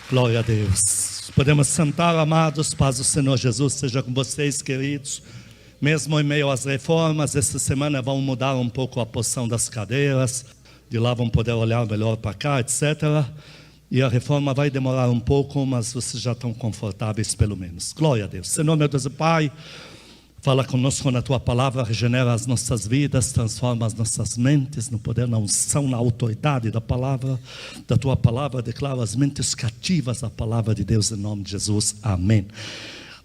Glória a Deus. Podemos sentar, amados. Paz do Senhor Jesus seja com vocês, queridos. Mesmo em meio às reformas, esta semana vão mudar um pouco a posição das cadeiras. De lá vão poder olhar melhor para cá, etc. E a reforma vai demorar um pouco, mas vocês já estão confortáveis pelo menos. Glória a Deus. Senhor, meu Deus e Pai, fala conosco na Tua Palavra, regenera as nossas vidas, transforma as nossas mentes no poder, na unção, na autoridade da Palavra, da Tua Palavra. Declara as mentes cativas à Palavra de Deus em nome de Jesus. Amém.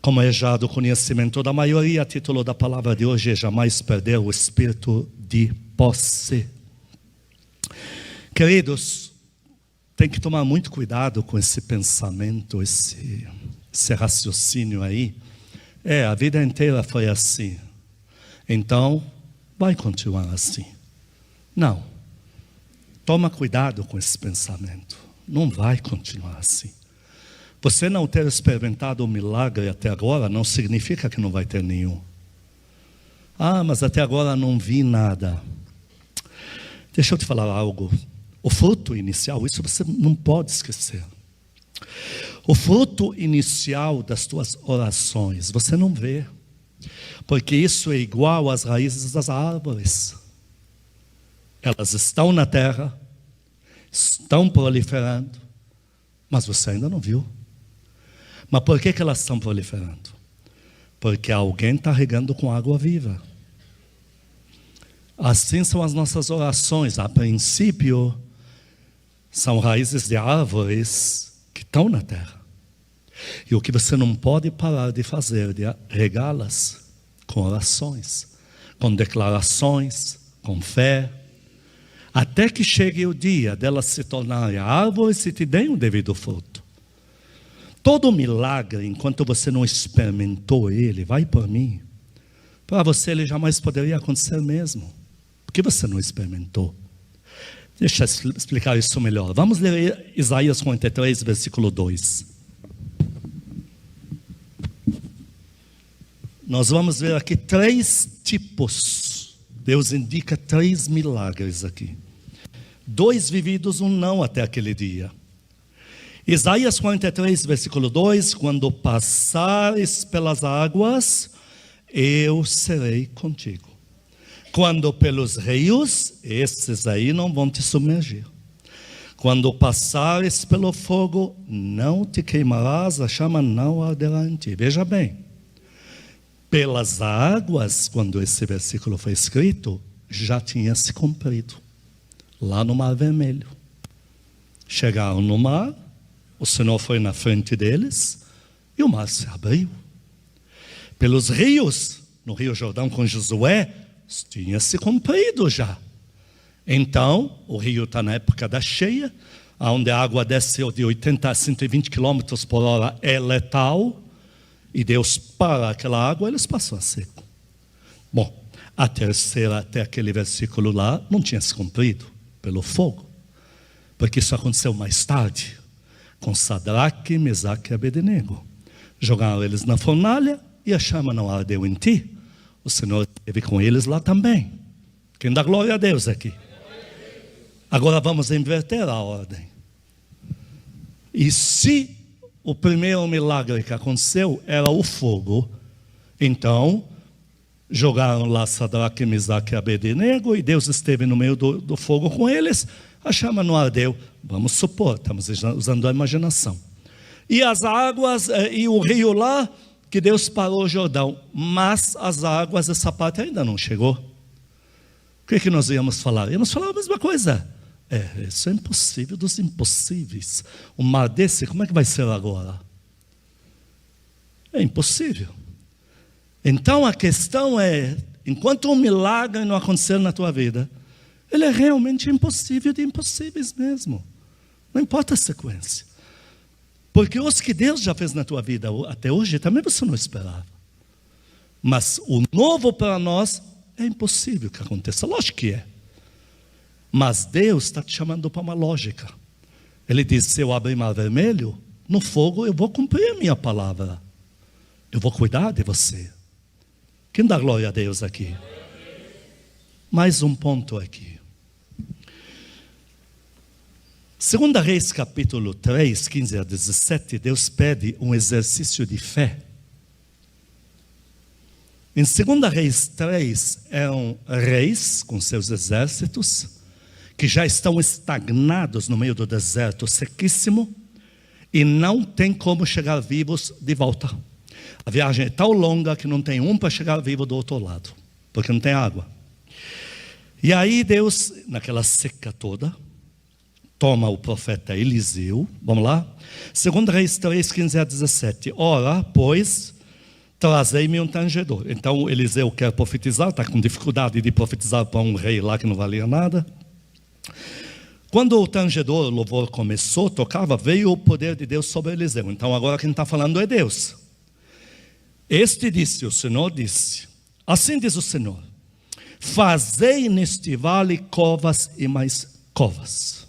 Como é já do conhecimento da maioria, o título da palavra de hoje é jamais perder o espírito de posse. Queridos, tem que tomar muito cuidado com esse pensamento, esse raciocínio aí. A vida inteira foi assim, então vai continuar assim. Não, toma cuidado com esse pensamento, não vai continuar assim. Você não ter experimentado um milagre até agora não significa que não vai ter nenhum. Mas até agora não vi nada. Deixa eu te falar algo. O fruto inicial, isso você não pode esquecer. O fruto inicial das tuas orações, você não vê. Porque isso é igual às raízes das árvores. Elas estão na terra, estão proliferando, mas você ainda não viu. Mas por que elas estão proliferando? Porque alguém está regando com água viva. Assim são as nossas orações. A princípio, são raízes de árvores que estão na terra. E o que você não pode parar de fazer, de regá-las com orações, com declarações, com fé, até que chegue o dia delas se tornarem árvores e te deem o devido fruto. Todo milagre, enquanto você não experimentou ele, vai por mim. Para você ele jamais poderia acontecer mesmo. Porque você não experimentou. Deixa eu explicar isso melhor. Vamos ler Isaías 43, versículo 2. Nós vamos ver aqui 3 tipos. Deus indica 3 milagres aqui. 2 vividos, 1 não até aquele dia. Isaías 43, versículo 2: quando passares pelas águas, eu serei contigo. Quando pelos rios, esses aí não vão te submergir. Quando passares pelo fogo, não te queimarás, a chama não arderá em ti. Veja bem, pelas águas, quando esse versículo foi escrito, já tinha se cumprido, lá no Mar Vermelho. Chegaram no mar, o Senhor foi na frente deles e o mar se abriu. Pelos rios, no Rio Jordão com Josué, tinha se cumprido já. Então, o rio está na época da cheia, onde a água desce de 80 a 120 km por hora, é letal, e Deus para aquela água, eles passam a seco. Bom, a terceira, até aquele versículo lá, não tinha se cumprido pelo fogo, porque isso aconteceu mais tarde, com Sadraque, Mesaque e Abednego. Jogaram eles na fornalha e a chama não ardeu em ti. O Senhor esteve com eles lá também. Quem dá glória a Deus aqui? Agora vamos inverter a ordem. E se o primeiro milagre que aconteceu era o fogo, então jogaram lá Sadraque, Mesaque e Abednego, e Deus esteve no meio do fogo com eles, a chama não ardeu. Vamos supor, estamos usando a imaginação. E as águas, e o rio lá, que Deus parou o Jordão, mas as águas, essa parte ainda não chegou. O que nós íamos falar? Íamos falar a mesma coisa. Isso é impossível dos impossíveis. Um mar desse, como é que vai ser agora? É impossível. Então a questão é, enquanto um milagre não acontecer na tua vida, ele é realmente impossível de impossíveis mesmo. Não importa a sequência. Porque os que Deus já fez na tua vida até hoje, também você não esperava. Mas o novo para nós é impossível que aconteça. Lógico que é. Mas Deus está te chamando para uma lógica. Ele diz, se eu abrir mar vermelho, no fogo eu vou cumprir a minha palavra. Eu vou cuidar de você. Quem dá glória a Deus aqui? Mais um ponto aqui. 2 Reis capítulo 3, 15 a 17, Deus pede um exercício de fé. Em 2 Reis 3, eram reis com seus exércitos, que já estão estagnados no meio do deserto sequíssimo, e não tem como chegar vivos de volta. A viagem é tão longa que não tem um para chegar vivo do outro lado, porque não tem água. E aí Deus, naquela seca toda, toma o profeta Eliseu, vamos lá? 2 Reis 3, 15 a 17. Ora, pois, trazei-me um tangedor. Então Eliseu quer profetizar, está com dificuldade de profetizar para um rei lá que não valia nada. Quando o tangedor, o louvor começou, tocava, veio o poder de Deus sobre Eliseu. Então agora quem está falando é Deus. Este disse, o Senhor disse, assim diz o Senhor, fazei neste vale covas e mais covas.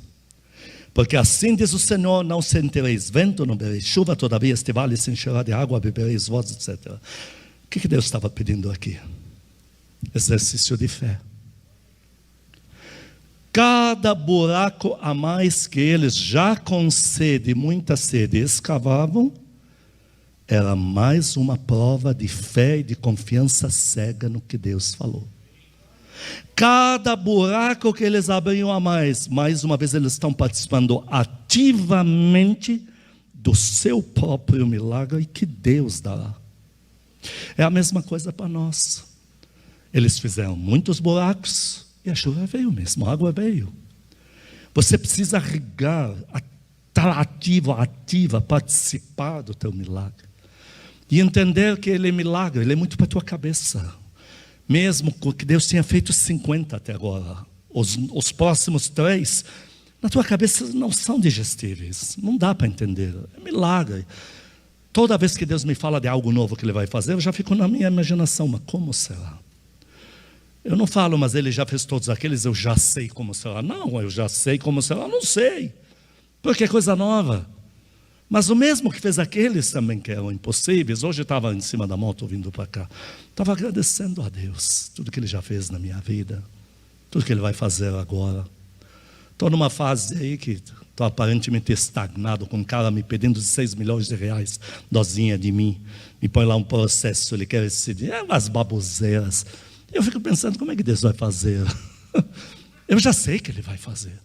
Porque assim diz o Senhor, não sentireis vento, não vereis chuva, todavia este vale se encherá de água, bebereis vós, etc. O que Deus estava pedindo aqui? Exercício de fé. Cada buraco a mais que eles já com sede, muita sede, escavavam, era mais uma prova de fé e de confiança cega no que Deus falou. Cada buraco que eles abriam a mais uma vez eles estão participando ativamente do seu próprio milagre que Deus dará. É a mesma coisa para nós. Eles fizeram muitos buracos e a chuva veio mesmo, a água veio. Você precisa regar, estar ativa, participar do teu milagre. E entender que ele é milagre, ele é muito para a tua cabeça. Mesmo que Deus tenha feito 50 até agora, os próximos 3, na tua cabeça não são digestíveis, não dá para entender, é milagre. Toda vez que Deus me fala de algo novo que Ele vai fazer, eu já fico na minha imaginação, mas como será? Eu não falo, mas Ele já fez todos aqueles, eu já sei como será. Não, eu já sei como será, não sei, porque é coisa nova. Mas o mesmo que fez aqueles também que eram impossíveis. Hoje eu estava em cima da moto vindo para cá. Estava agradecendo a Deus tudo que Ele já fez na minha vida, tudo que Ele vai fazer agora. Estou numa fase aí que estou aparentemente estagnado, com um cara me pedindo 6 milhões de reais, dozinha de mim. Me põe lá um processo, ele quer decidir. É umas baboseiras. Eu fico pensando, como é que Deus vai fazer? Eu já sei que Ele vai fazer.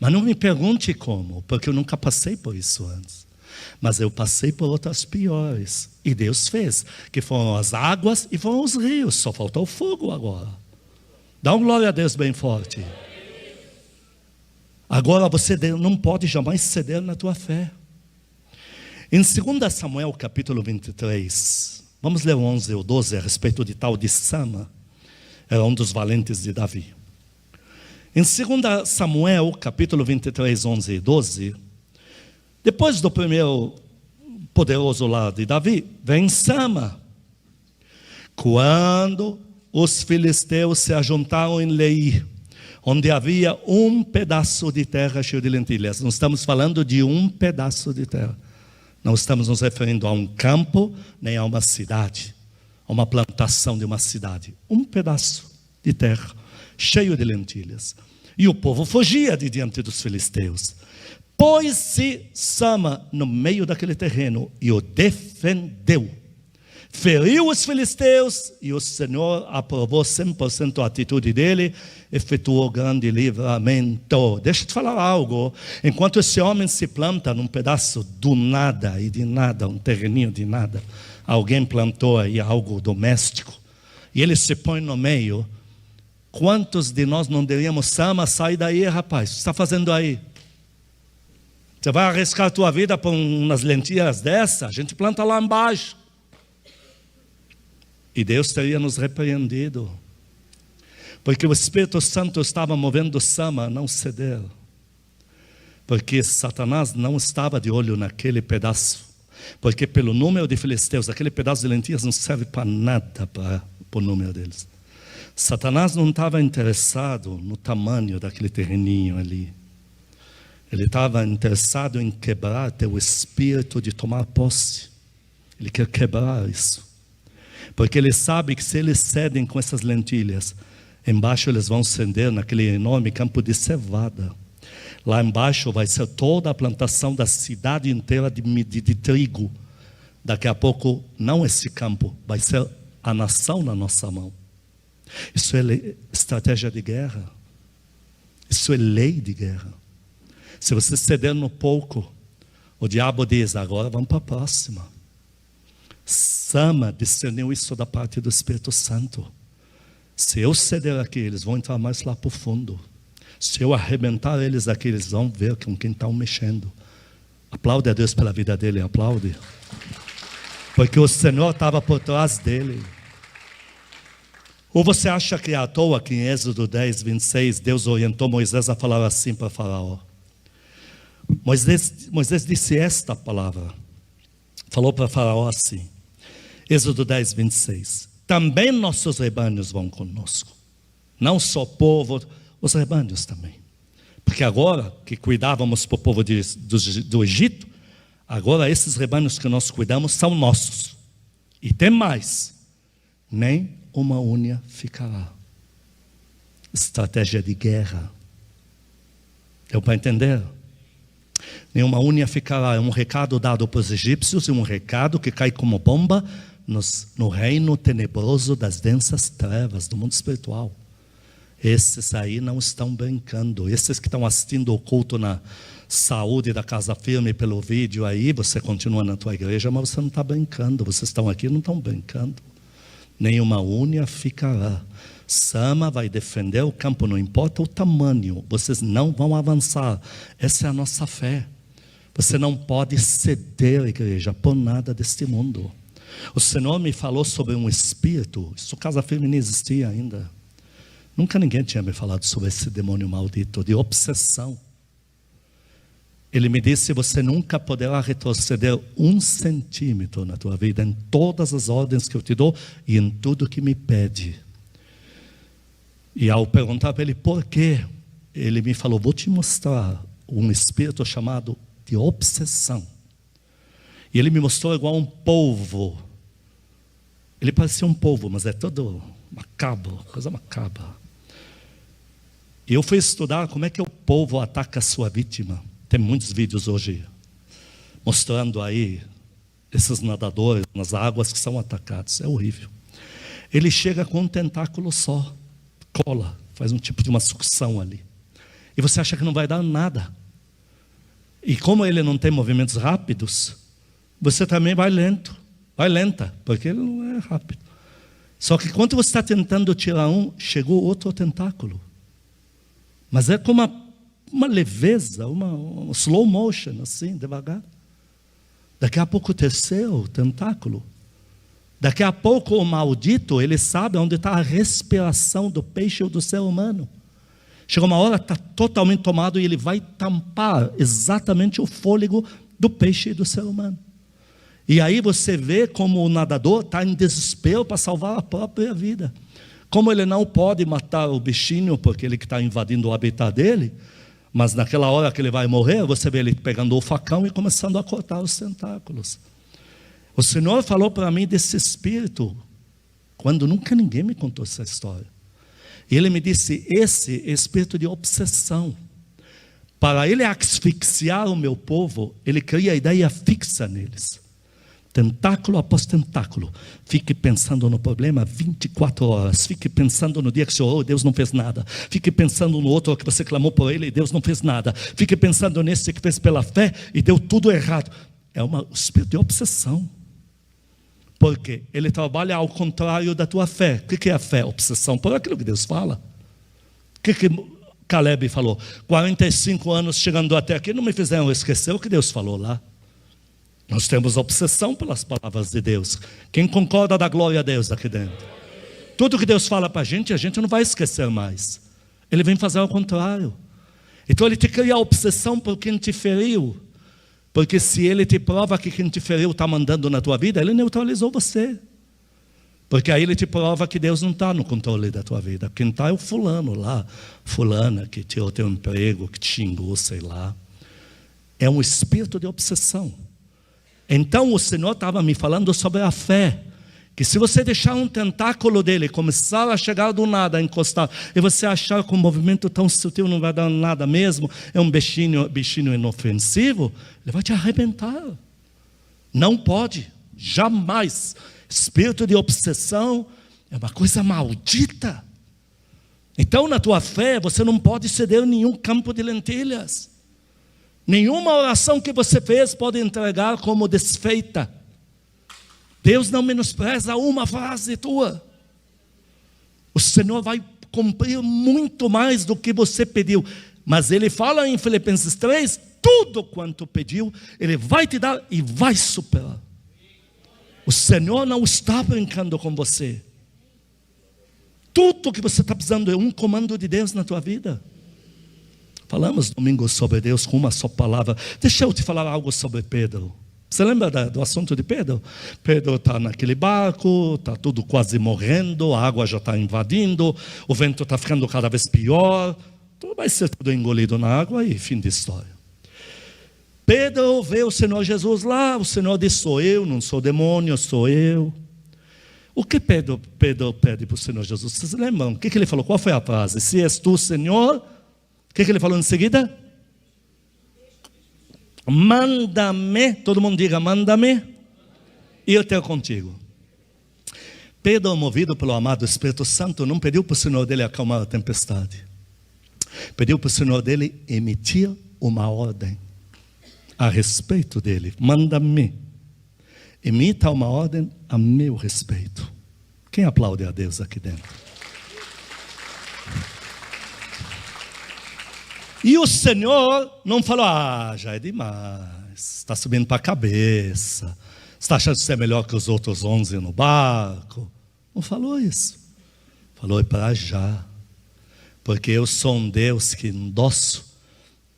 Mas não me pergunte como, porque eu nunca passei por isso antes. Mas eu passei por outras piores. E Deus fez, que foram as águas e foram os rios. Só falta o fogo agora. Dá um glória a Deus bem forte. Agora você não pode jamais ceder na tua fé. Em 2 Samuel capítulo 23, vamos ler o 11 e o 12 a respeito de tal de Sama. Era um dos valentes de Davi. Em 2 Samuel capítulo 23, 11 e 12, depois do primeiro poderoso lá de Davi, vem Sama. Quando os filisteus se ajuntaram em Lei, onde havia um pedaço de terra cheio de lentilhas. Não estamos falando de um pedaço de terra. Não estamos nos referindo a um campo, nem a uma cidade, a uma plantação de uma cidade. Um pedaço de terra, cheio de lentilhas. E o povo fugia de diante dos filisteus. Pôs-se Sama no meio daquele terreno e o defendeu. Feriu os filisteus e o Senhor aprovou 100% a atitude dele, efetuou grande livramento. Deixa eu te falar algo. Enquanto esse homem se planta num pedaço do nada e de nada, um terreninho de nada, alguém plantou aí algo doméstico e ele se põe no meio. Quantos de nós não diríamos, Sama, sai daí, rapaz, o que você está fazendo aí? Você vai arriscar a tua vida por umas lentilhas dessa? A gente planta lá embaixo. E Deus teria nos repreendido. Porque o Espírito Santo estava movendo Sama a não ceder. Porque Satanás não estava de olho naquele pedaço. Porque pelo número de filisteus, aquele pedaço de lentilhas não serve para nada para o número deles. Satanás não estava interessado no tamanho daquele terreninho ali. Ele estava interessado em quebrar teu espírito de tomar posse. Ele quer quebrar isso. Porque ele sabe que se eles cedem com essas lentilhas, embaixo eles vão ceder naquele enorme campo de cevada. Lá embaixo vai ser toda a plantação da cidade inteira de trigo. Daqui a pouco, não esse campo, vai ser a nação na nossa mão. Isso é estratégia de guerra. Isso é lei de guerra. Se você ceder no pouco, o diabo diz, agora vamos para a próxima. Sama discerniu isso da parte do Espírito Santo. Se eu ceder aqui, eles vão entrar mais lá para o fundo. Se eu arrebentar eles aqui, eles vão ver com quem estão mexendo. Aplaude a Deus pela vida dele, aplaude. Porque o Senhor estava por trás dele. Ou você acha que é à toa que em Êxodo 10, 26, Deus orientou Moisés a falar assim para Faraó? Moisés disse esta palavra. Falou para Faraó assim. Êxodo 10, 26. Também nossos rebanhos vão conosco. Não só povo, os rebanhos também. Porque agora que cuidávamos para o povo do Egito, agora esses rebanhos que nós cuidamos são nossos. E tem mais. Nem uma unha ficará. Estratégia de guerra. Deu para entender? Nenhuma unha ficará. É um recado dado para os egípcios e um recado que cai como bomba no reino tenebroso das densas trevas do mundo espiritual. Esses aí não estão brincando. Esses que estão assistindo o culto na saúde da Casa Firme pelo vídeo aí, você continua na tua igreja, mas você não está brincando. Vocês estão aqui e não estão brincando. Nenhuma unha ficará. Sama vai defender o campo, não importa o tamanho. Vocês não vão avançar. Essa é a nossa fé. Você não pode ceder, igreja, por nada deste mundo. O Senhor me falou sobre um espírito. Isso Casa Firme não existia ainda. Nunca ninguém tinha me falado sobre esse demônio maldito de obsessão. Ele me disse, você nunca poderá retroceder 1 centímetro na tua vida, em todas as ordens que eu te dou e em tudo que me pede. E ao perguntar para ele por quê, ele me falou, vou te mostrar um espírito chamado de obsessão. E ele me mostrou igual um polvo. Ele parecia um polvo, mas é todo macabro, coisa macabra. E eu fui estudar como é que o polvo ataca a sua vítima. Tem muitos vídeos hoje mostrando aí esses nadadores nas águas que são atacados. É horrível. Ele chega com um tentáculo só, cola, faz um tipo de uma sucção ali. E você acha que não vai dar nada. E como ele não tem movimentos rápidos, você também vai lento, vai lenta, porque ele não é rápido. Só que quando você está tentando tirar um, chegou outro tentáculo. Mas é com uma leveza, um slow motion, assim, devagar. Daqui a pouco o terceiro tentáculo. Daqui a pouco o maldito, ele sabe onde está a respiração do peixe ou do ser humano. Chega uma hora, está totalmente tomado e ele vai tampar exatamente o fôlego do peixe e do ser humano. E aí você vê como o nadador está em desespero para salvar a própria vida. Como ele não pode matar o bichinho, porque ele que está invadindo o habitat dele, mas naquela hora que ele vai morrer, você vê ele pegando o facão e começando a cortar os tentáculos. O Senhor falou para mim desse espírito, quando nunca ninguém me contou essa história. Ele me disse, esse espírito de obsessão, para ele asfixiar o meu povo, ele cria a ideia fixa neles. Tentáculo após tentáculo. Fique pensando no problema 24 horas. Fique pensando no dia que você orou e Deus não fez nada. Fique pensando no outro que você clamou por ele e Deus não fez nada. Fique pensando nesse que fez pela fé e deu tudo errado. É um espírito de obsessão. Porque ele trabalha ao contrário da tua fé. O que é a fé? Obsessão por aquilo que Deus fala. O que Caleb falou? 45 anos chegando até aqui não me fizeram esquecer o que Deus falou lá. Nós temos obsessão pelas palavras de Deus. Quem concorda da glória a Deus aqui dentro? Tudo que Deus fala para a gente não vai esquecer mais. Ele vem fazer ao contrário. Então ele te cria a obsessão por quem te feriu. Porque se ele te prova que quem te feriu está mandando na tua vida, ele neutralizou você. Porque aí ele te prova que Deus não está no controle da tua vida. Quem está é o fulano lá. Fulana que tirou teu emprego, que te xingou, sei lá. É um espírito de obsessão. Então o Senhor estava me falando sobre a fé. que se você deixar um tentáculo dele começar a chegar do nada, a encostar, e você achar que um movimento tão sutil não vai dar nada mesmo, é um bichinho inofensivo, ele vai te arrebentar. Não pode, jamais. Espírito de obsessão é uma coisa maldita. Então, na tua fé, você não pode ceder nenhum campo de lentilhas. Nenhuma oração que você fez pode entregar como desfeita. Deus não menospreza uma frase tua. O Senhor vai cumprir muito mais do que você pediu. Mas Ele fala em Filipenses 3, tudo quanto pediu, Ele vai te dar e vai superar. O Senhor não está brincando com você. Tudo que você está precisando é um comando de Deus na tua vida. Falamos domingo sobre Deus com uma só palavra. Deixa eu te falar algo sobre Pedro. Você lembra do assunto de Pedro? Pedro está naquele barco, está tudo quase morrendo, a água já está invadindo, o vento está ficando cada vez pior, tudo vai ser tudo engolido na água e fim de história. Pedro vê o Senhor Jesus lá, o Senhor diz, sou eu, não sou demônio, sou eu. O que Pedro pede para o Senhor Jesus? Vocês lembram? O que ele falou? Qual foi a frase? Se és tu, Senhor, o que ele falou em seguida? Manda-me, todo mundo diga, manda-me, e eu tenho contigo. Pedro, movido pelo amado Espírito Santo, não pediu para o Senhor dele acalmar a tempestade. Pediu para o Senhor dele emitir uma ordem a respeito dele. Manda-me, emita uma ordem a meu respeito. Quem aplaude a Deus aqui dentro? E o Senhor não falou, já é demais, está subindo para a cabeça, está achando que você é melhor que os outros 11 no barco. Não falou isso. Falou, é para já. Porque eu sou um Deus que endosso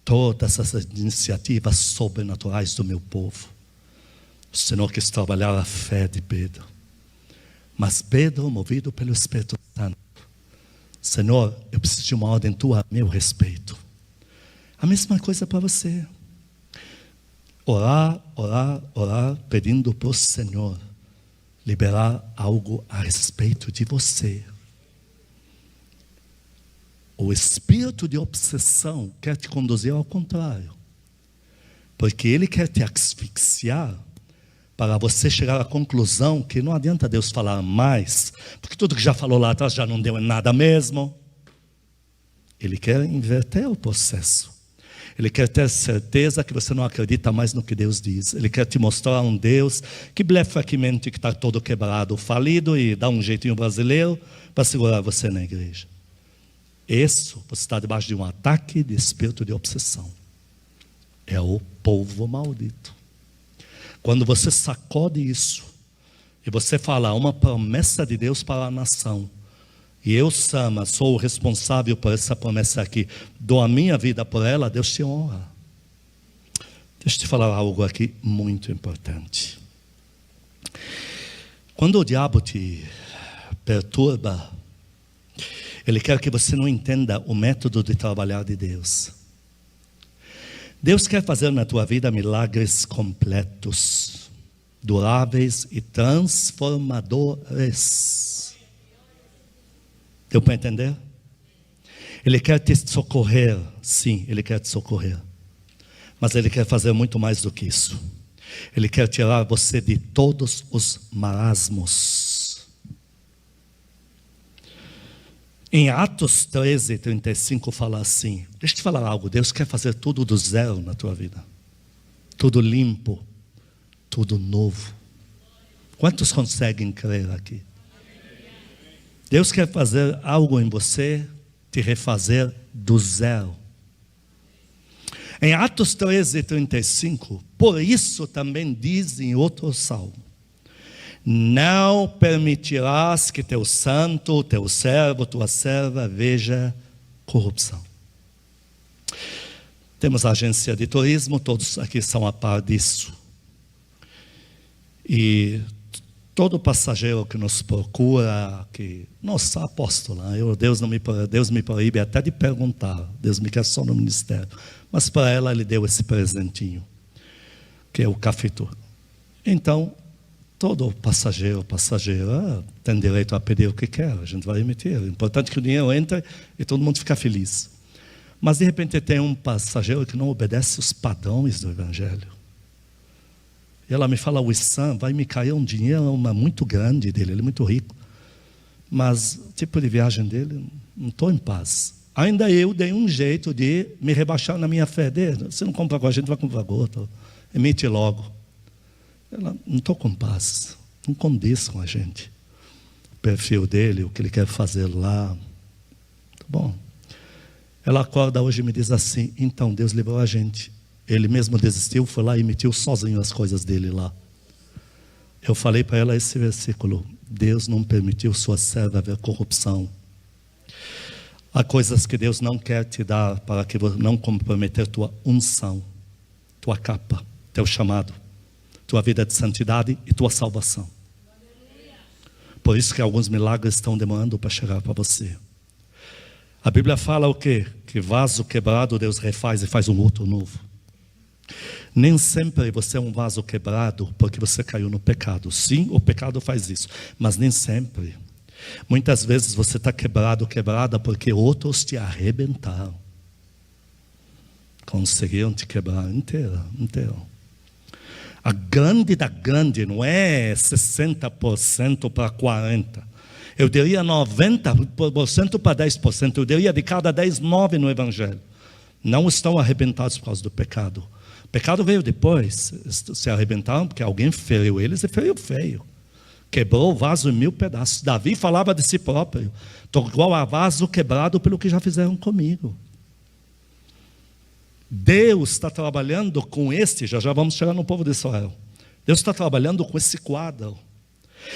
todas essas iniciativas sobrenaturais do meu povo. O Senhor quis trabalhar a fé de Pedro. Mas Pedro, movido pelo Espírito Santo, Senhor, eu preciso de uma ordem tua a meu respeito. A mesma coisa para você. Orar, orar, orar, pedindo para o Senhor liberar algo a respeito de você. O espírito de obsessão quer te conduzir ao contrário. Porque ele quer te asfixiar para você chegar à conclusão que não adianta Deus falar mais, porque tudo que já falou lá atrás já não deu em nada mesmo. Ele quer inverter o processo. Ele quer ter certeza que você não acredita mais no que Deus diz. Ele quer te mostrar um Deus que blefa que mente, que está todo quebrado, falido e dá um jeitinho brasileiro para segurar você na igreja. Isso, você está debaixo de um ataque de espírito de obsessão. É o povo maldito. Quando você sacode isso e você fala uma promessa de Deus para a nação, e eu, Sama, sou o responsável por essa promessa aqui, dou a minha vida por ela, Deus te honra. Deixa eu te falar algo aqui muito importante. Quando o diabo te perturba, ele quer que você não entenda o método de trabalhar de Deus. Deus quer fazer na tua vida milagres completos, duráveis e transformadores. Deu para entender? Ele quer te socorrer, sim, Ele quer te socorrer. Mas Ele quer fazer muito mais do que isso. Ele quer tirar você de todos os marasmos. Em Atos 13, 35 fala assim, deixa eu te falar algo, Deus quer fazer tudo do zero na tua vida. Tudo limpo, tudo novo. Quantos conseguem crer aqui? Deus quer fazer algo em você, te refazer do zero. Em Atos 13, 35, por isso também diz em outro salmo, não permitirás que teu santo, teu servo, tua serva veja corrupção. Temos a agência de turismo, todos aqui são a par disso. E todo passageiro que nos procura, que, nossa, apóstola, Deus me proíbe até de perguntar, Deus me quer só no ministério. Mas para ela Ele deu esse presentinho, que é o café tour. Então, Todo passageiro tem direito a pedir o que quer, a gente vai emitir. O importante é que o dinheiro entre e todo mundo fica feliz. Mas de repente tem um passageiro que não obedece os padrões do Evangelho. E ela me fala, o Issam, vai me cair um dinheiro muito grande dele, ele é muito rico. Mas o tipo de viagem dele, não estou em paz. Ainda eu dei um jeito de me rebaixar na minha fé dele. Você não compra com a gente, vai comprar com outro. Emite logo. Ela, não estou com paz, não condiz com a gente. O perfil dele, o que ele quer fazer lá. Tá bom. Ela acorda hoje e me diz assim, então Deus livrou a gente. Ele mesmo desistiu, foi lá e emitiu sozinho as coisas dele lá. Eu falei para ela esse versículo, Deus não permitiu sua serva ver corrupção. Há coisas que Deus não quer te dar para que você não comprometer tua unção, tua capa, teu chamado, tua vida de santidade e tua salvação. Por isso que alguns milagres estão demorando para chegar para você. A Bíblia fala o quê? Que vaso quebrado Deus refaz e faz um outro novo. Nem sempre você é um vaso quebrado porque você caiu no pecado. Sim, o pecado faz isso, mas nem sempre. Muitas vezes você está quebrada porque outros te arrebentaram. Conseguiram te quebrar inteiro. A grande da grande não é 60% para 40%. Eu diria 90% para 10%. Eu diria de cada 10, 9 no Evangelho. Não estão arrebentados por causa do pecado. O pecado veio depois. Se arrebentaram porque alguém feriu eles e feriu feio. Quebrou o vaso em 1000 pedaços. Davi falava de si próprio. Estou igual a vaso quebrado pelo que já fizeram comigo. Deus está trabalhando com já vamos chegar no povo de Israel. Deus está trabalhando com esse quadro.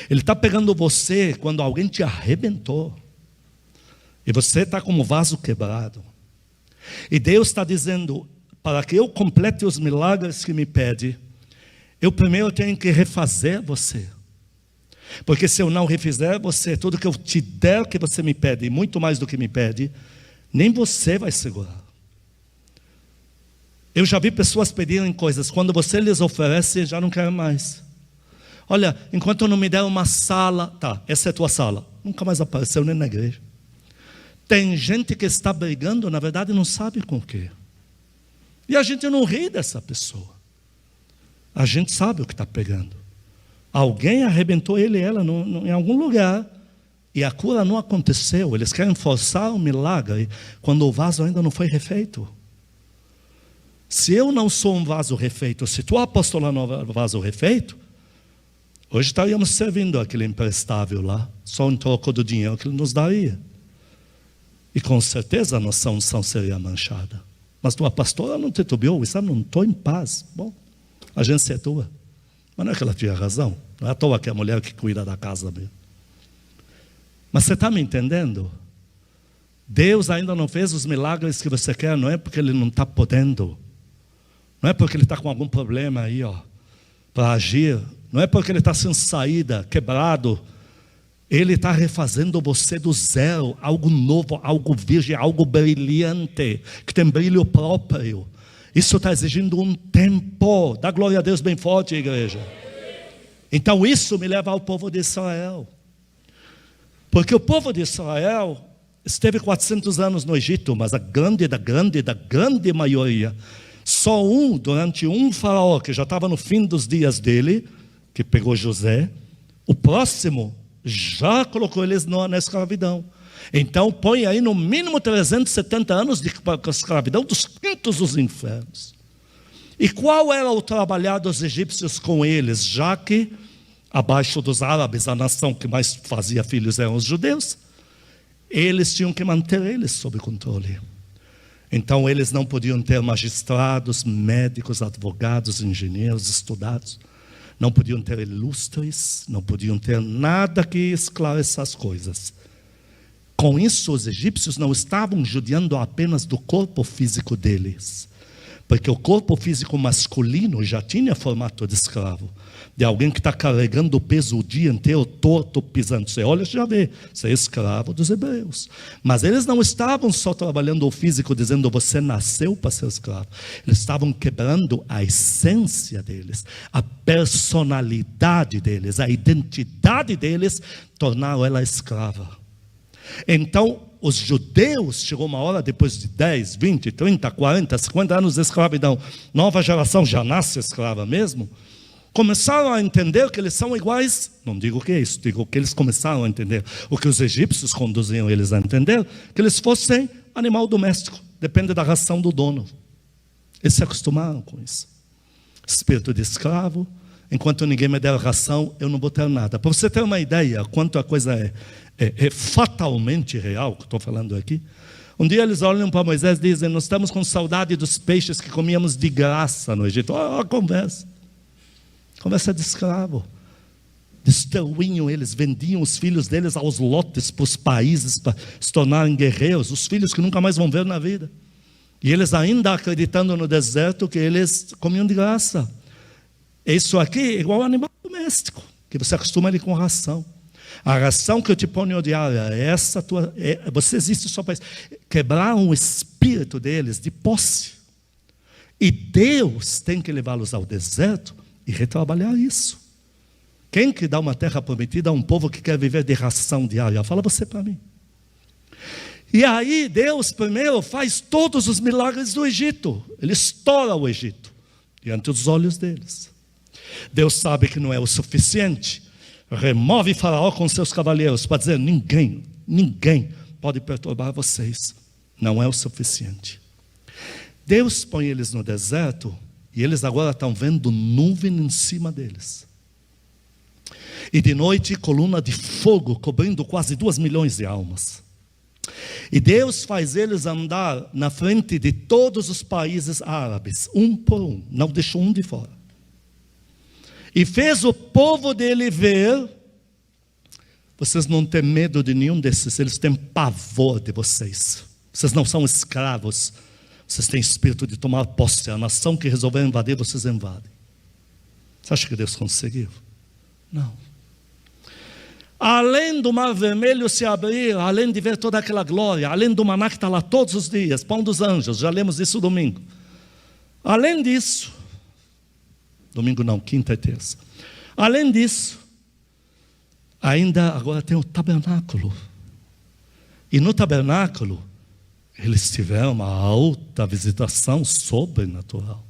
Ele está pegando você quando alguém te arrebentou. E você está como vaso quebrado. E Deus está dizendo, para que eu complete os milagres que me pede, eu primeiro tenho que refazer você. Porque se eu não refizer você, tudo que eu te der que você me pede, e muito mais do que me pede, nem você vai segurar. Eu já vi pessoas pedirem coisas, quando você lhes oferece, já não querem mais. Olha, enquanto não me der uma sala, tá, essa é a tua sala. Nunca mais apareceu nem na igreja. Tem gente que está brigando, na verdade não sabe com o quê. E a gente não ri dessa pessoa. A gente sabe o que está pegando. Alguém arrebentou ele e ela em algum lugar. E a cura não aconteceu. Eles querem forçar um milagre quando o vaso ainda não foi refeito. Se eu não sou um vaso refeito, se tu apóstolo não é um vaso refeito, hoje estaríamos servindo aquele imprestável lá, só em troco do dinheiro que ele nos daria. E com certeza a nossa unção seria manchada. Mas tua pastora não titubeou, isso não estou em paz. Bom, a agência é tua. Mas não é que ela tinha razão. Não é à toa que é a mulher que cuida da casa mesmo. Mas você está me entendendo? Deus ainda não fez os milagres que você quer, não é porque Ele não está podendo. Não é porque Ele está com algum problema aí, para agir. Não é porque Ele está sem saída, quebrado. Ele está refazendo você do zero, algo novo, algo virgem, algo brilhante, que tem brilho próprio. Isso está exigindo um tempo. Dá glória a Deus bem forte, igreja. Então isso me leva ao povo de Israel. Porque o povo de Israel esteve 400 anos no Egito, mas a grande maioria, só durante um faraó, que já estava no fim dos dias dele, que pegou José, o próximo já colocou eles na escravidão. Então põe aí no mínimo 370 anos de escravidão dos quintos dos infernos. E qual era o trabalhar dos egípcios com eles? Já que abaixo dos árabes, a nação que mais fazia filhos eram os judeus, eles tinham que manter eles sob controle. Então eles não podiam ter magistrados, médicos, advogados, engenheiros estudados. Não podiam ter ilustres, não podiam ter nada que esclareça as coisas. Com isso, os egípcios não estavam judiando apenas do corpo físico deles, Porque o corpo físico masculino já tinha formato de escravo. De alguém que está carregando o peso o dia inteiro, torto, pisando. Você olha, você já vê, você é escravo dos hebreus. Mas eles não estavam só trabalhando o físico, dizendo você nasceu para ser escravo. Eles estavam quebrando a essência deles, a personalidade deles, a identidade deles, tornaram ela escrava. Então, os judeus, chegou uma hora depois de 10, 20, 30, 40, 50 anos de escravidão, nova geração já nasce escrava mesmo, começaram a entender que eles são iguais. Não digo que é isso, digo que eles começaram a entender o que os egípcios conduziam eles a entender, que eles fossem animal doméstico, depende da ração do dono. Eles se acostumaram com isso. Espírito de escravo, enquanto ninguém me der ração, eu não vou ter nada. Para você ter uma ideia, quanto a coisa é fatalmente real, que estou falando aqui. Um dia eles olham para Moisés e dizem, nós estamos com saudade dos peixes que comíamos de graça no Egito. Olha a conversa. Conversa de escravo. Destruíam eles, vendiam os filhos deles aos lotes para os países para se tornarem guerreiros, os filhos que nunca mais vão ver na vida. E eles ainda acreditando no deserto que eles comiam de graça. Isso aqui é igual ao animal doméstico, que você acostuma ali com ração. A ração que eu te ponho diária, você existe só para isso. Quebrar o espírito deles de posse. E Deus tem que levá-los ao deserto e retrabalhar isso. Quem que dá uma terra prometida a um povo que quer viver de ração diária? Fala você para mim. E aí Deus primeiro faz todos os milagres do Egito. Ele estoura o Egito diante dos olhos deles. Deus sabe que não é o suficiente. Remove Faraó com seus cavaleiros para dizer, ninguém pode perturbar vocês. Não é o suficiente. Deus põe eles no deserto e eles agora estão vendo nuvem em cima deles. E de noite, coluna de fogo cobrindo quase 2 milhões de almas. E Deus faz eles andar na frente de todos os países árabes, um por um, não deixou um de fora. E fez o povo dele ver, vocês não têm medo de nenhum desses, eles têm pavor de vocês. Vocês não são escravos, vocês têm espírito de tomar posse. A nação que resolveu invadir, vocês invadem. Você acha que Deus conseguiu? Não. Além do mar vermelho se abrir, além de ver toda aquela glória, além do maná que está lá todos os dias, pão dos anjos, já lemos isso domingo. Além disso, domingo não, quinta e terça. Além disso, ainda agora tem o tabernáculo. E no tabernáculo, eles tiveram uma alta visitação sobrenatural.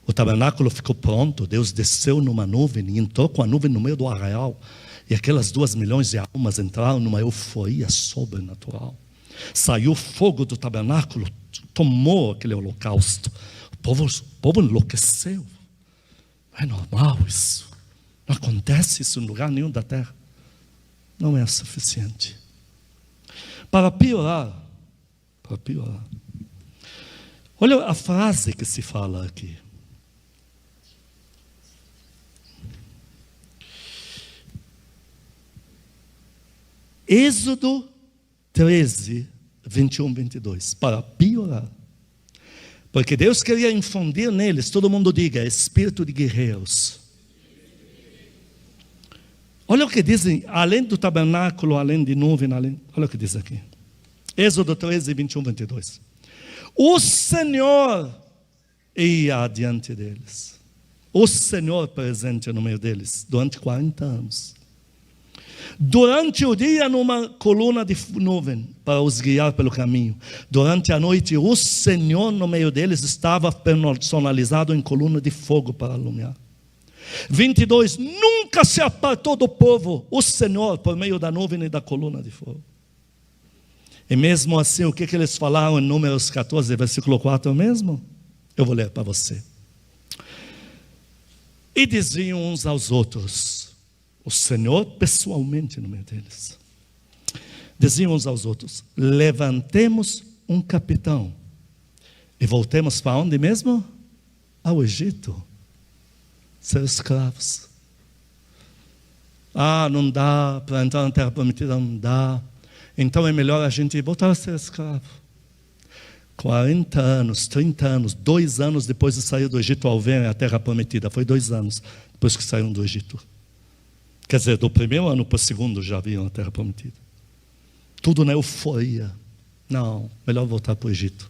O tabernáculo ficou pronto, Deus desceu numa nuvem e entrou com a nuvem no meio do arraial. E aquelas 2 milhões de almas entraram numa euforia sobrenatural. Saiu fogo do tabernáculo, tomou aquele holocausto. O povo enlouqueceu. É normal isso. Não acontece isso em lugar nenhum da terra. Não é suficiente. Para piorar, olha a frase que se fala aqui. Êxodo 13, 21, 22. Para piorar. Porque Deus queria infundir neles, todo mundo diga, espírito de guerreiros. Olha o que dizem, além do tabernáculo, além de nuvem, olha o que diz aqui. Êxodo 13, 21, 22. O Senhor ia adiante deles. O Senhor presente no meio deles, durante 40 anos. Durante o dia numa coluna de nuvem para os guiar pelo caminho. Durante a noite o Senhor no meio deles estava personalizado em coluna de fogo para iluminar. 22, nunca se apartou do povo o Senhor por meio da nuvem e da coluna de fogo. E mesmo assim, o que eles falaram em Números 14, versículo 4 mesmo? Eu vou ler para você. E diziam uns aos outros, o Senhor pessoalmente no meio deles, diziam uns aos outros, levantemos um capitão e voltemos para onde mesmo? Ao Egito, ser escravos. Não dá para entrar na terra prometida, não dá. Então é melhor a gente voltar a ser escravo. 40 anos, 30 anos, 2 anos depois de sair do Egito ao ver a terra prometida. Foi 2 anos depois que saíram do Egito. Quer dizer, do primeiro ano para o segundo já viram a terra prometida. Tudo na euforia. Não, melhor voltar para o Egito.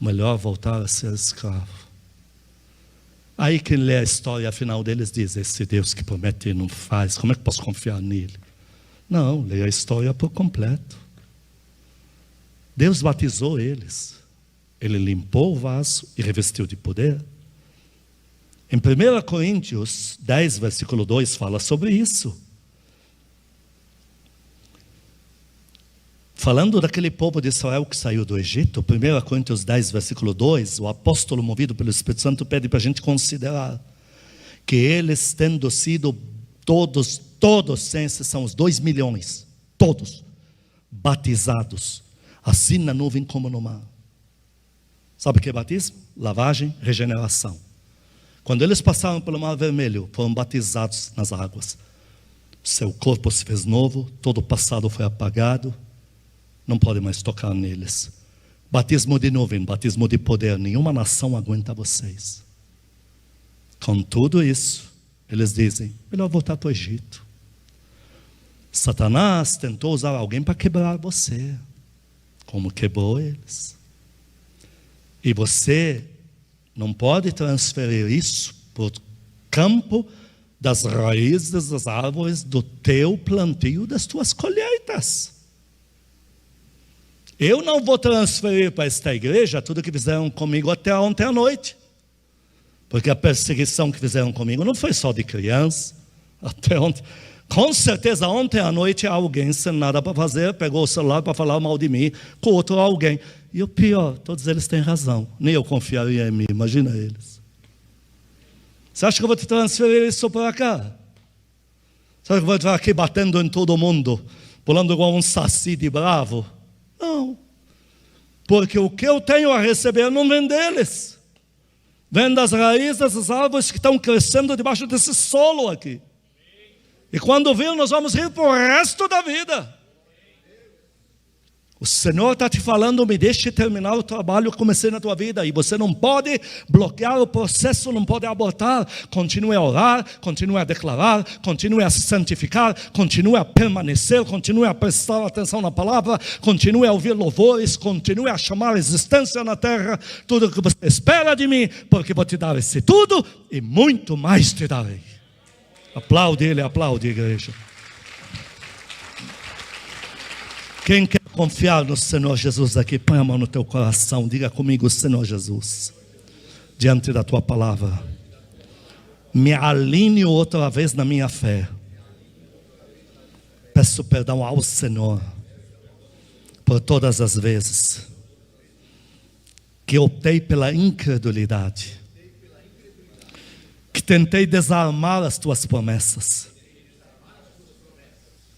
Melhor voltar a ser escravo. Aí quem lê a história final deles diz, esse Deus que promete e não faz, como é que posso confiar nele? Não, leia a história por completo. Deus batizou eles. Ele limpou o vaso e revestiu de poder. Em 1 Coríntios 10, versículo 2, fala sobre isso. Falando daquele povo de Israel que saiu do Egito, 1 Coríntios 10, versículo 2, o apóstolo movido pelo Espírito Santo pede para a gente considerar que eles tendo sido todos, sem exceção, os 2 milhões, todos, batizados, assim na nuvem como no mar. Sabe o que é batismo? Lavagem, regeneração. Quando eles passaram pelo Mar Vermelho, foram batizados nas águas. Seu corpo se fez novo, todo o passado foi apagado, não pode mais tocar neles. Batismo de nuvem, batismo de poder, nenhuma nação aguenta vocês. Com tudo isso, eles dizem, melhor voltar para o Egito. Satanás tentou usar alguém para quebrar você, como quebrou eles. E você não pode transferir isso para o campo das raízes das árvores do teu plantio, das tuas colheitas. Eu não vou transferir para esta igreja tudo que fizeram comigo até ontem à noite. Porque a perseguição que fizeram comigo não foi só de criança. Até ontem. Com certeza ontem à noite alguém sem nada para fazer pegou o celular para falar mal de mim com outro alguém. E o pior, todos eles têm razão. Nem eu confiaria em mim, imagina eles. Você acha que eu vou te transferir isso para cá? Você acha que eu vou estar aqui batendo em todo mundo, pulando igual um saci de bravo? Não. Porque o que eu tenho a receber não vem deles. Vem das raízes das árvores que estão crescendo debaixo desse solo aqui. E quando vir, nós vamos rir para o resto da vida. O Senhor está te falando, me deixe terminar o trabalho que comecei na tua vida. E você não pode bloquear o processo, não pode abortar. Continue a orar, continue a declarar, continue a se santificar, continue a permanecer, continue a prestar atenção na palavra, continue a ouvir louvores, continue a chamar a existência na terra, tudo o que você espera de mim, porque vou te dar esse tudo e muito mais te darei. Aplaude ele, aplaude a igreja. Quem quer confiar no Senhor Jesus aqui, põe a mão no teu coração, diga comigo, Senhor Jesus, diante da tua palavra, me alinho outra vez na minha fé. Peço perdão ao Senhor por todas as vezes que optei pela incredulidade, que tentei desarmar as tuas promessas,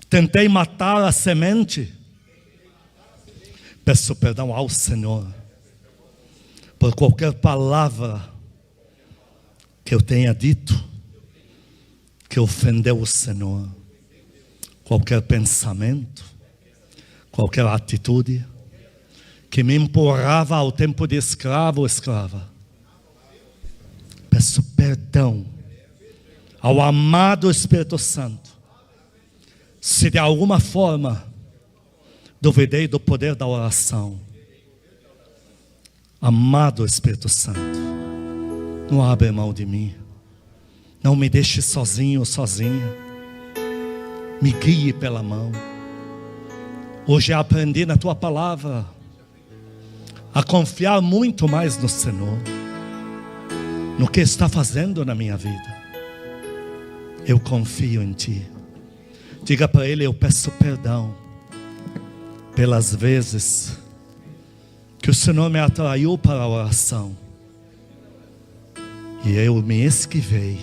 tentei matar a semente. Peço perdão ao Senhor por qualquer palavra que eu tenha dito que ofendeu o Senhor, qualquer pensamento, qualquer atitude que me empurrava ao tempo de escravo ou escrava. Peço perdão ao amado Espírito Santo se de alguma forma duvidei do poder da oração. Amado Espírito Santo, não abre mão de mim. Não me deixe sozinho ou sozinha. Me guie pela mão. Hoje aprendi na tua palavra a confiar muito mais no Senhor, no que está fazendo na minha vida. Eu confio em ti. Diga para ele, eu peço perdão pelas vezes que o Senhor me atraiu para a oração e eu me esquivei.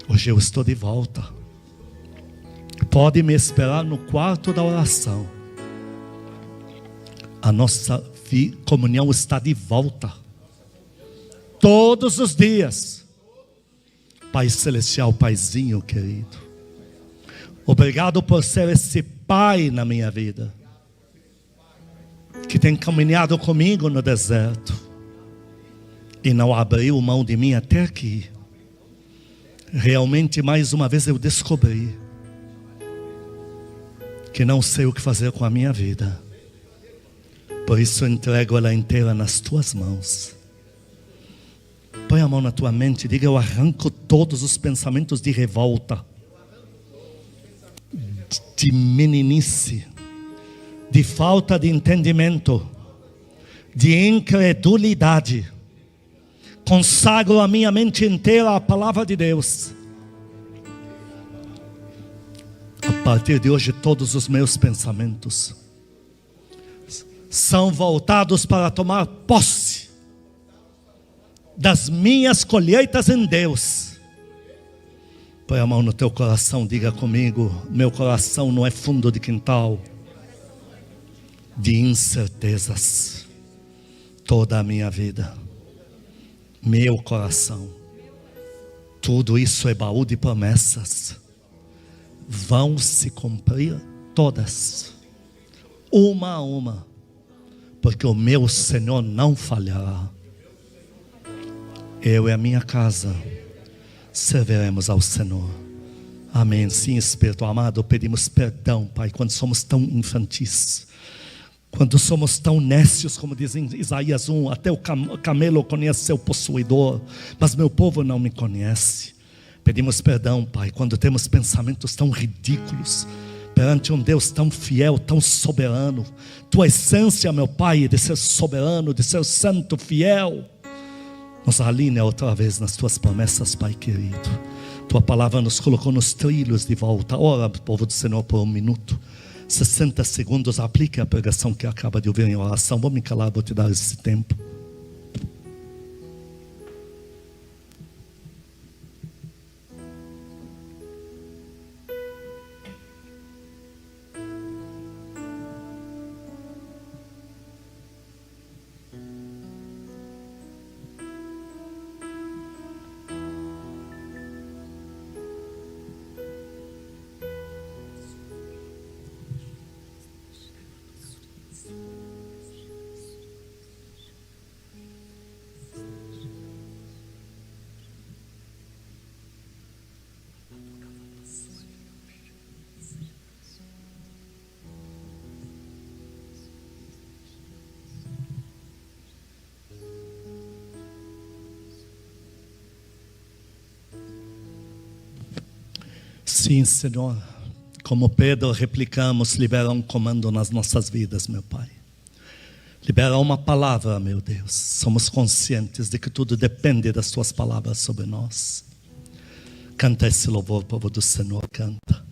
Hoje eu estou de volta. Pode me esperar no quarto da oração. A nossa comunhão está de volta todos os dias. Pai Celestial, Paizinho querido, obrigado por ser esse Pai na minha vida. que tem caminhado comigo no deserto e não abriu mão de mim até aqui. Realmente, mais uma vez eu descobri que não sei o que fazer com a minha vida. Por isso eu entrego ela inteira nas tuas mãos. Põe a mão na tua mente e diga: eu arranco todos os pensamentos de revolta, de meninice, de falta de entendimento, de incredulidade. Consagro a minha mente inteira à palavra de Deus. A partir de hoje, todos os meus pensamentos são voltados para tomar posse das minhas colheitas em Deus. Põe a mão no teu coração, diga comigo: meu coração não é fundo de quintal de incertezas. Toda a minha vida, meu coração, tudo isso é baú de promessas. Vão se cumprir todas, uma a uma, porque o meu Senhor não falhará. Eu e a minha casa serviremos ao Senhor. Amém. Sim, Espírito amado, pedimos perdão, Pai, quando somos tão infantis, quando somos tão nécios, como diz em Isaías 1, até o camelo conhece seu possuidor, mas meu povo não me conhece. Pedimos perdão, Pai, quando temos pensamentos tão ridículos perante um Deus tão fiel, tão soberano. Tua essência, meu Pai, de ser soberano, de ser santo, fiel, nos alinha outra vez nas tuas promessas, Pai querido. Tua palavra nos colocou nos trilhos de volta. Ora, povo do Senhor, por 1 minuto, 60 segundos, aplique a pregação que acaba de ouvir em oração. Vou me calar, vou te dar esse tempo. Sim, Senhor, como Pedro replicamos, libera um comando nas nossas vidas, meu Pai. Libera uma palavra, meu Deus. Somos conscientes de que tudo depende das tuas palavras sobre nós. Canta esse louvor, povo do Senhor, canta.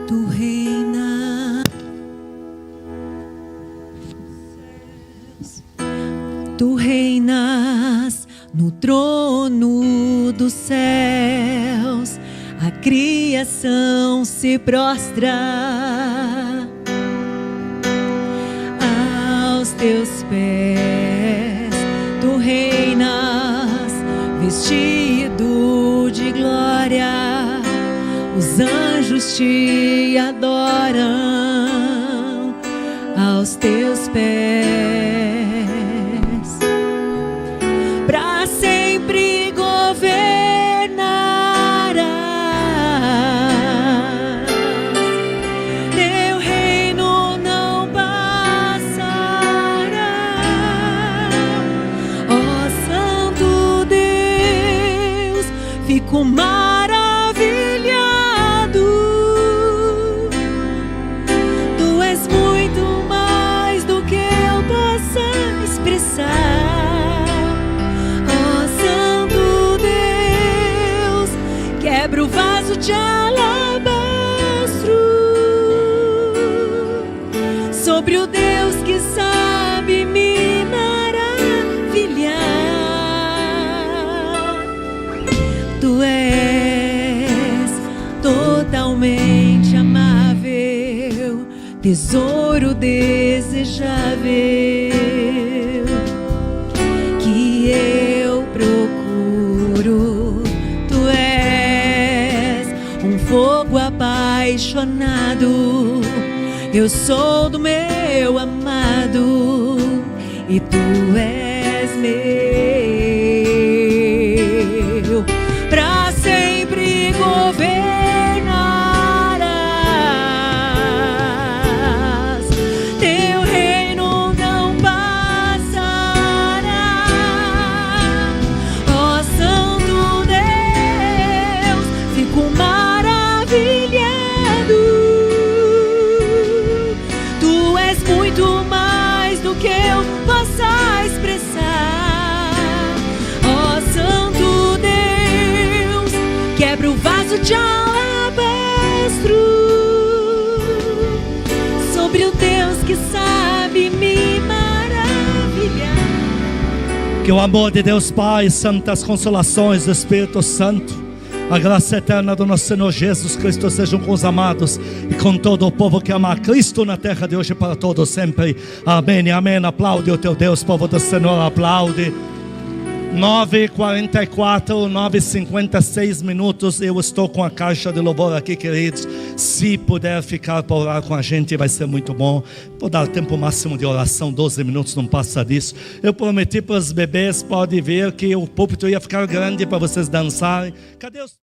Tu reina, tu reinas no trono dos céus, a criação se prostra aos teus pés. Tu reinas vestido de glória, os anjos te adoram aos teus pés. Para sempre governarás, teu reino não passará. Ó Santo Deus, fico maravilhado. Tu és muito mais do que eu possa expressar. Quebra o vaso de alabastro sobre o Deus que sabe me maravilhar. Tu és totalmente amável, tesouro desejável que eu procuro. Fogo apaixonado apaixonado. Eu sou do meu amado e tu és meu. Pra sempre governarás, teu reino não passará. Ó Santo Deus, fico maravilhado. Tu és muito mais do que eu possa expressar. Ó Santo Deus, quebra o vaso de alabastro sobre o Deus que sabe me maravilhar. Que o amor de Deus Pai, santas consolações do Espírito Santo, a graça eterna do nosso Senhor Jesus Cristo sejam com os amados e com todo o povo que ama a Cristo na terra de hoje para todos sempre. Amém, amém. Aplaude o teu Deus, povo do Senhor, aplaude. 9h44, 9h56 minutos. Eu estou com a caixa de louvor aqui, queridos. Se puder ficar para orar com a gente, vai ser muito bom. Vou dar tempo máximo de oração, 12 minutos, não passa disso. Eu prometi para os bebês, pode ver, que o púlpito ia ficar grande para vocês dançarem. Cadê os...